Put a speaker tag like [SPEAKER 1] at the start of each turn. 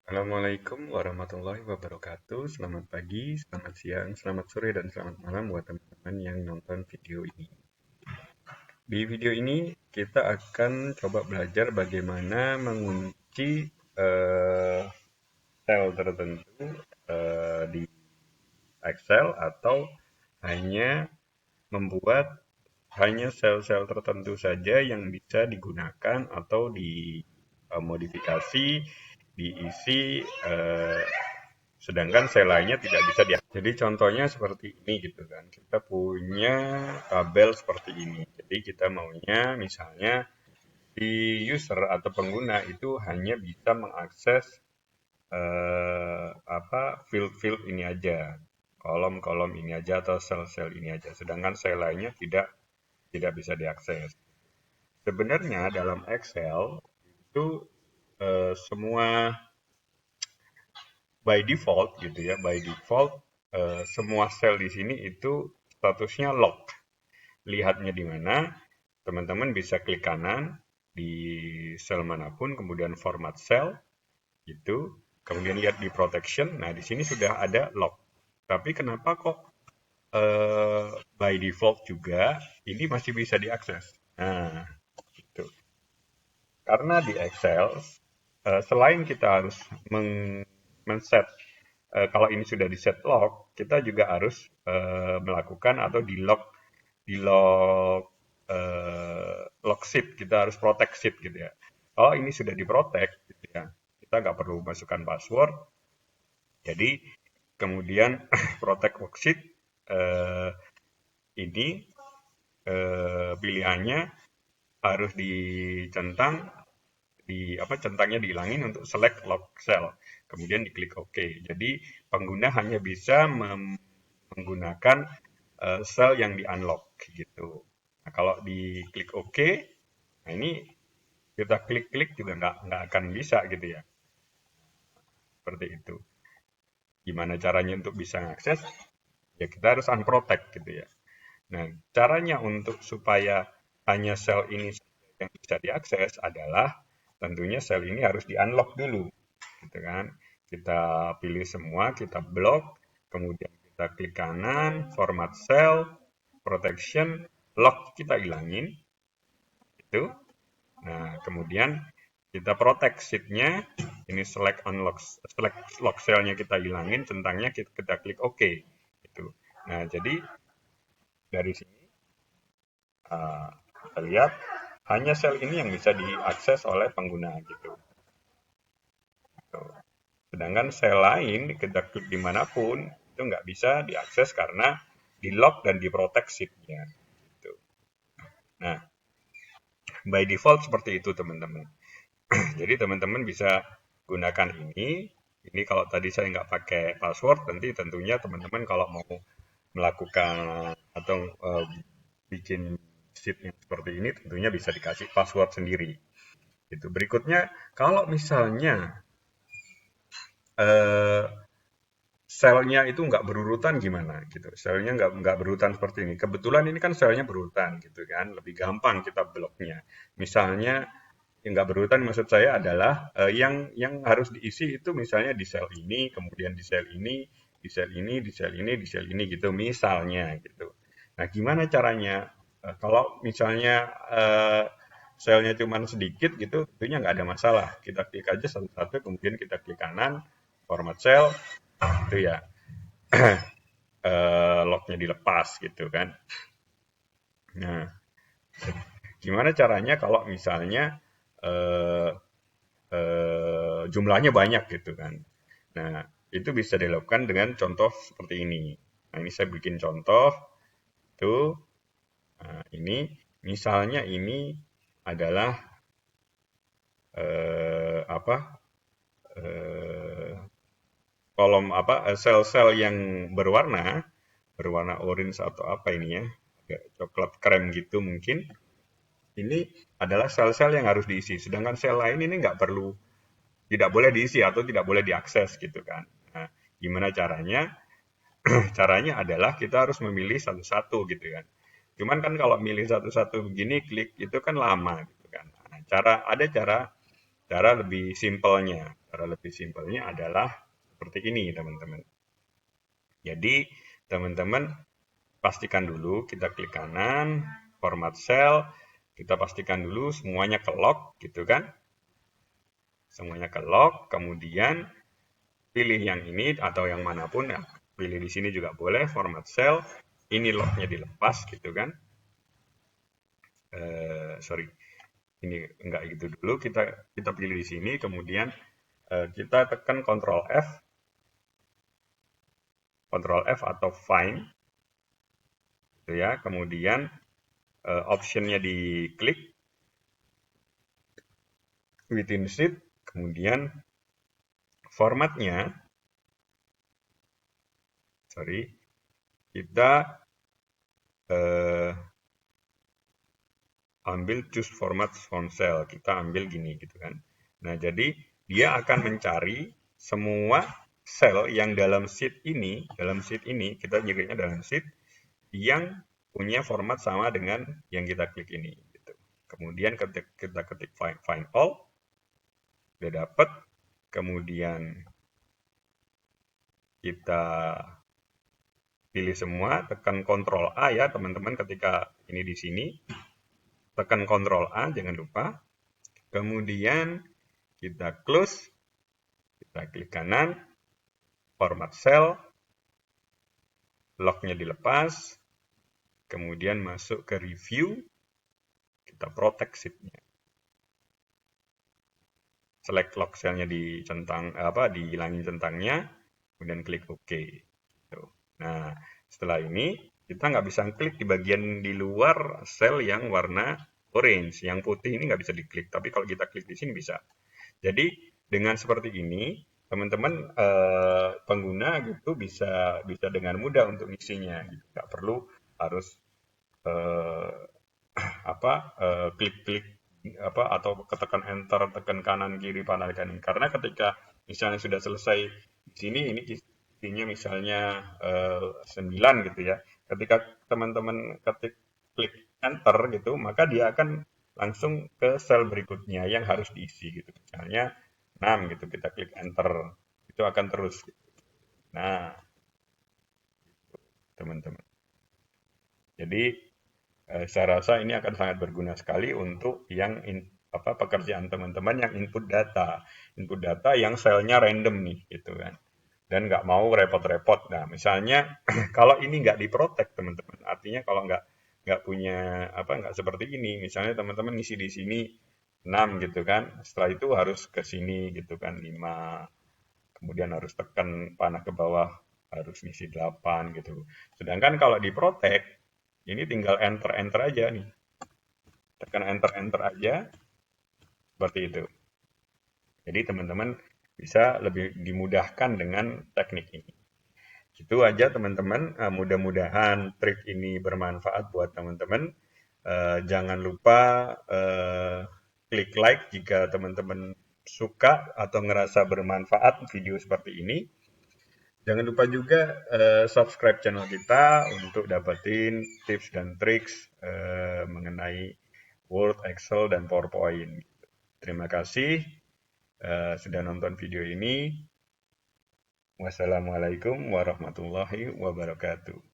[SPEAKER 1] Assalamualaikum warahmatullahi wabarakatuh. Selamat pagi, selamat siang, selamat sore, dan selamat malam buat teman-teman yang nonton video ini. Di video ini kita akan coba belajar bagaimana mengunci eh, sel tertentu di Excel atau hanya membuat hanya sel-sel tertentu saja yang bisa digunakan atau dimodifikasi, diisi sedangkan sel lainnya tidak bisa diakses. Jadi contohnya seperti ini gitu kan. Kita punya tabel seperti ini. Jadi kita maunya misalnya si user atau pengguna itu hanya bisa mengakses field-field ini aja, kolom-kolom ini aja atau sel-sel ini aja. Sedangkan sel lainnya tidak bisa diakses. Sebenarnya dalam Excel itu semua by default gitu ya, by default semua sel di sini itu statusnya locked. Lihatnya di mana? Teman-teman bisa klik kanan di sel manapun, kemudian format cell gitu, kemudian lihat di protection. Nah, di sini sudah ada lock. Tapi kenapa kok by default juga ini masih bisa diakses? Nah, itu. Karena di Excel selain kita harus men-set kalau ini sudah di set lock, kita juga harus melakukan atau di lock lock sheet, kita harus protect sheet gitu ya. Kalau ini sudah di protect gitu ya, kita nggak perlu masukkan password. Jadi kemudian protect worksheet eh, ini pilihannya harus dicentang centangnya dihilangin untuk select lock cell. Kemudian diklik OK. Jadi pengguna hanya bisa menggunakan sel yang di unlock gitu. Nah, kalau diklik OK, nah ini kita klik-klik juga nggak akan bisa gitu ya. Seperti itu. Gimana caranya untuk bisa mengakses? Ya kita harus unprotect gitu ya. Nah, caranya untuk supaya hanya sel ini yang bisa diakses adalah tentunya sel ini harus di-unlock dulu, gitu kan. Kita pilih semua, kita blok, kemudian kita klik kanan, format cell, protection, lock kita hilangin, itu. Nah, kemudian kita protect sheet-nya, ini select lock cell-nya kita hilangin, centangnya kita klik OK, gitu. Nah, jadi dari sini kita lihat hanya sel ini yang bisa diakses oleh pengguna gitu. Sedangkan sel lain kita klik dimanapun itu nggak bisa diakses karena di lock dan di protect sheet-nya. Gitu. Nah, by default seperti itu teman-teman. Jadi teman-teman bisa gunakan ini. Ini kalau tadi saya nggak pakai password, nanti tentunya teman-teman kalau mau melakukan atau bikin sheet yang seperti ini tentunya bisa dikasih password sendiri. Gitu. Berikutnya, kalau misalnya eh, selnya itu nggak berurutan gimana gitu. Selnya nggak berurutan seperti ini. Kebetulan ini kan selnya berurutan gitu kan. Lebih gampang kita bloknya. Misalnya yang nggak berurutan maksud saya adalah yang harus diisi itu misalnya di sel ini, kemudian di sel ini, di sel ini, di sel ini, di sel ini gitu misalnya gitu. Nah, gimana caranya? Kalau misalnya selnya cuma sedikit gitu, tentunya nggak ada masalah. Kita klik aja satu-satu, kemudian kita klik kanan, format sel, itu ya locknya dilepas gitu kan. Nah, gimana caranya kalau misalnya eh, jumlahnya banyak gitu kan. Nah, itu bisa dilakukan dengan contoh seperti ini. Nah, ini saya bikin contoh itu. Nah, ini misalnya ini adalah apa eh, kolom sel-sel yang berwarna orange atau apa ini ya, agak coklat krem gitu mungkin. Ini adalah sel-sel yang harus diisi, sedangkan sel lain ini nggak perlu, tidak boleh diisi atau tidak boleh diakses gitu kan. Nah, gimana caranya? Caranya adalah kita harus memilih satu-satu gitu kan. Cuman kan kalau milih satu-satu begini klik itu kan lama gitu kan. Nah, cara lebih simpelnya. Cara lebih simpelnya adalah seperti ini, teman-teman. Jadi, teman-teman pastikan dulu, kita klik kanan, format cell, kita pastikan dulu semuanya ke lock, gitu kan. Semuanya ke lock, kemudian pilih yang ini atau yang manapun, ya. Pilih di sini juga boleh, format cell, ini locknya dilepas, gitu kan. Sorry, ini enggak gitu dulu, kita pilih di sini, kemudian kita tekan Ctrl F atau find, gitu ya. Kemudian optionnya diklik within sheet, kemudian formatnya, kita ambil choose format font cell, kita ambil gini gitu kan. Nah, jadi dia akan mencari semua sel yang dalam sheet ini kita nyebutnya dalam sheet yang punya format sama dengan yang kita klik ini gitu. Kemudian kita ketik find all, udah dapat, kemudian kita pilih semua, tekan Ctrl A ya teman-teman ketika ini di sini, tekan Ctrl A jangan lupa, kemudian kita close, kita klik kanan, format cell, locknya dilepas, kemudian masuk ke review, kita protect sheet-nya. Select lock cell-nya dihilangin centangnya, kemudian klik OK. Nah, setelah ini kita nggak bisa klik di bagian di luar sel yang warna orange, yang putih ini nggak bisa diklik. Tapi kalau kita klik di sini bisa. Jadi dengan seperti ini, teman-teman pengguna gitu bisa dengan mudah untuk ngisinya. Gitu. Nggak perlu harus klik-klik atau ketekan enter, tekan kanan kiri panel kanan. Karena ketika misalnya sudah selesai di sini, ini isinya misalnya 9 gitu ya. Ketika teman-teman klik enter gitu, maka dia akan langsung ke sel berikutnya yang harus diisi gitu. Misalnya 6 gitu, kita klik enter, itu akan terus. Nah, teman-teman. Jadi saya rasa ini akan sangat berguna sekali untuk yang pekerjaan teman-teman yang input data yang selnya random nih gitu kan, dan nggak mau repot-repot. Nah misalnya kalau ini nggak diprotek teman-teman, artinya kalau nggak punya nggak seperti ini, misalnya teman-teman ngisi di sini 6 gitu kan, setelah itu harus ke sini gitu kan 5, kemudian harus tekan panah ke bawah harus ngisi 8 gitu. Sedangkan kalau diprotek ini tinggal enter aja nih. Tekan enter aja, seperti itu. Jadi teman-teman bisa lebih dimudahkan dengan teknik ini. Itu aja teman-teman, mudah-mudahan trik ini bermanfaat buat teman-teman. Jangan lupa klik like jika teman-teman suka atau ngerasa bermanfaat video seperti ini. Jangan lupa juga subscribe channel kita untuk dapetin tips dan triks mengenai Word, Excel, dan PowerPoint. Terima kasih sudah nonton video ini. Wassalamualaikum warahmatullahi wabarakatuh.